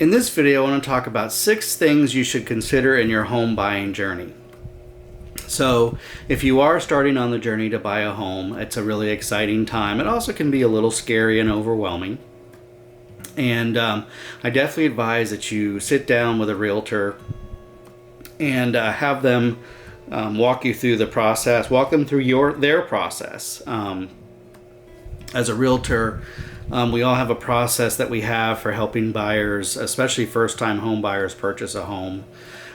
In this video, I want to talk about 6 things you should consider in your home buying journey. So if you are starting on the journey to buy a home, it's a really exciting time. It also can be a little scary and overwhelming. And I definitely advise that you sit down with a realtor and have them walk you through the process, walk them through their process. As a realtor, we all have a process that we have for helping buyers, especially first-time home buyers, purchase a home.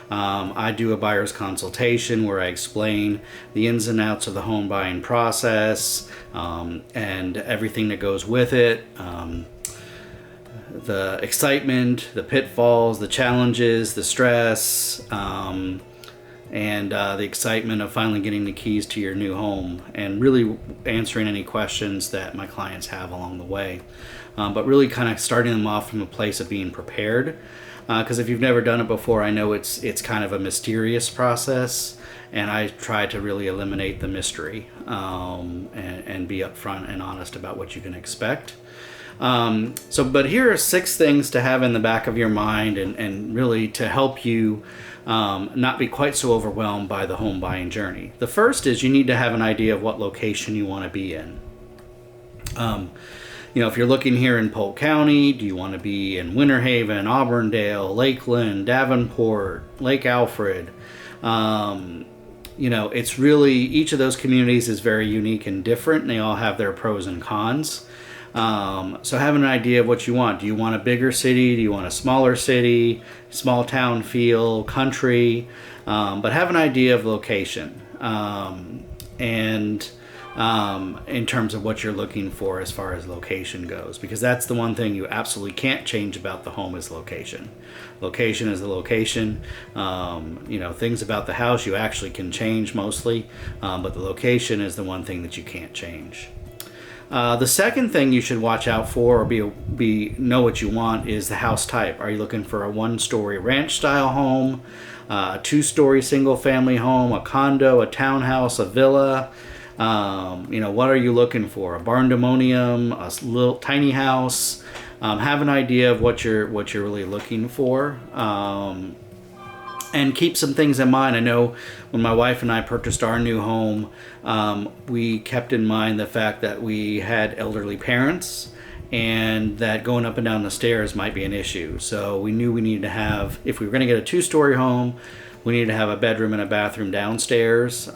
I do a buyer's consultation where I explain the ins and outs of the home buying process and everything that goes with it. The excitement, the pitfalls, the challenges, the stress, and the excitement of finally getting the keys to your new home and really answering any questions that my clients have along the way. But really kind of starting them off from a place of being prepared. Because if you've never done it before, I know it's kind of a mysterious process, and I try to really eliminate the mystery and be upfront and honest about what you can expect. But here are 6 things to have in the back of your mind and really to help you not be quite so overwhelmed by the home buying journey. The first is you need to have an idea of what location you want to be in. If you're looking here in Polk County, do you want to be in Winter Haven, Auburndale, Lakeland, Davenport, Lake Alfred? It's really, each of those communities is very unique and different, and they all have their pros and cons. So have an idea of what you want. Do you want a bigger city? Do you want a smaller city? Small town feel, country? But have an idea of location. In terms of what you're looking for as far as location goes, because that's the one thing you absolutely can't change about the home is location. Location is the location. Things about the house you actually can change mostly, but the location is the one thing that you can't change. The second thing you should watch out for or know what you want is the house type. Are you looking for a 1-story ranch style home, a 2-story single family home, a condo, a townhouse, a villa? What are you looking for? A barn-dominium, a little tiny house? Have an idea of what you're really looking for, and keep some things in mind. I know when my wife and I purchased our new home, we kept in mind the fact that we had elderly parents and that going up and down the stairs might be an issue. So we knew we needed to have, if we were going to get a 2-story home, we needed to have a bedroom and a bathroom downstairs.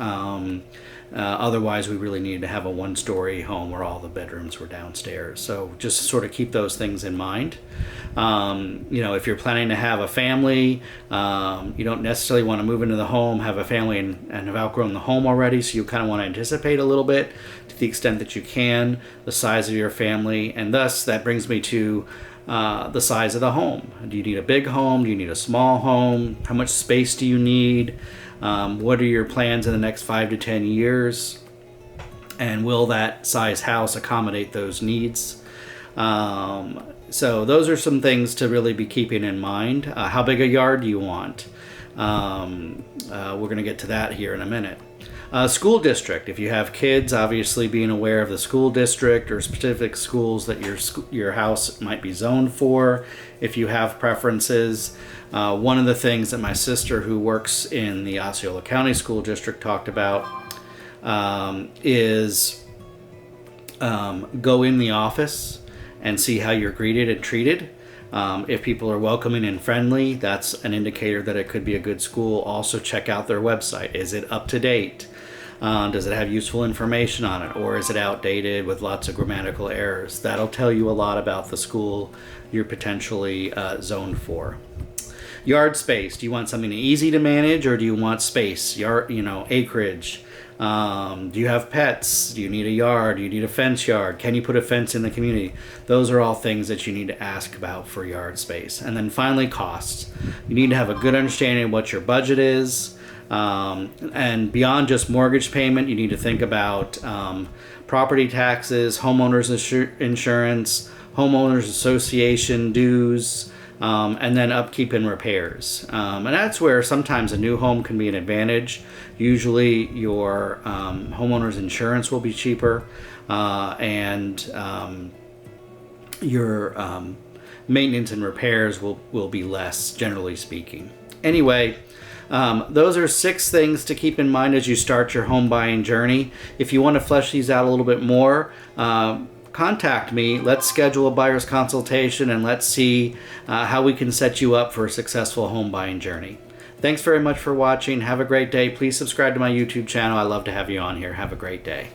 Otherwise, we really needed to have a 1-story home where all the bedrooms were downstairs. So just sort of keep those things in mind. If you're planning to have a family, you don't necessarily want to move into the home, have a family, and have outgrown the home already. So you kind of want to anticipate a little bit to the extent that you can, the size of your family. And thus, that brings me to the size of the home. Do you need a big home? Do you need a small home? How much space do you need? What are your plans in the next 5 to 10 years? And will that size house accommodate those needs? So those are some things to really be keeping in mind. How big a yard do you want? We're going to get to that here in a minute. School district. If you have kids, obviously being aware of the school district or specific schools that your house might be zoned for. If you have preferences. One of the things that my sister, who works in the Osceola County School District, talked about is go in the office and see how you're greeted and treated. If people are welcoming and friendly, that's an indicator that it could be a good school. Also check out their website. Is it up to date? Does it have useful information on it, or is it outdated with lots of grammatical errors? That'll tell you a lot about the school you're potentially zoned for. Yard space. Do you want something easy to manage, or do you want space? Acreage. Do you have pets? Do you need a yard? Do you need a fence yard? Can you put a fence in the community? Those are all things that you need to ask about for yard space. And then finally, costs. You need to have a good understanding of what your budget is. And beyond just mortgage payment, you need to think about property taxes, homeowners insurance, homeowners association dues, and then upkeep and repairs. And that's where sometimes a new home can be an advantage. Usually your homeowner's insurance will be cheaper, and your maintenance and repairs will be less, generally speaking. Anyway, those are 6 things to keep in mind as you start your home buying journey. If you want to flesh these out a little bit more, contact me. Let's schedule a buyer's consultation and let's see how we can set you up for a successful home buying journey. Thanks very much for watching. Have a great day. Please subscribe to my YouTube channel. I love to have you on here. Have a great day.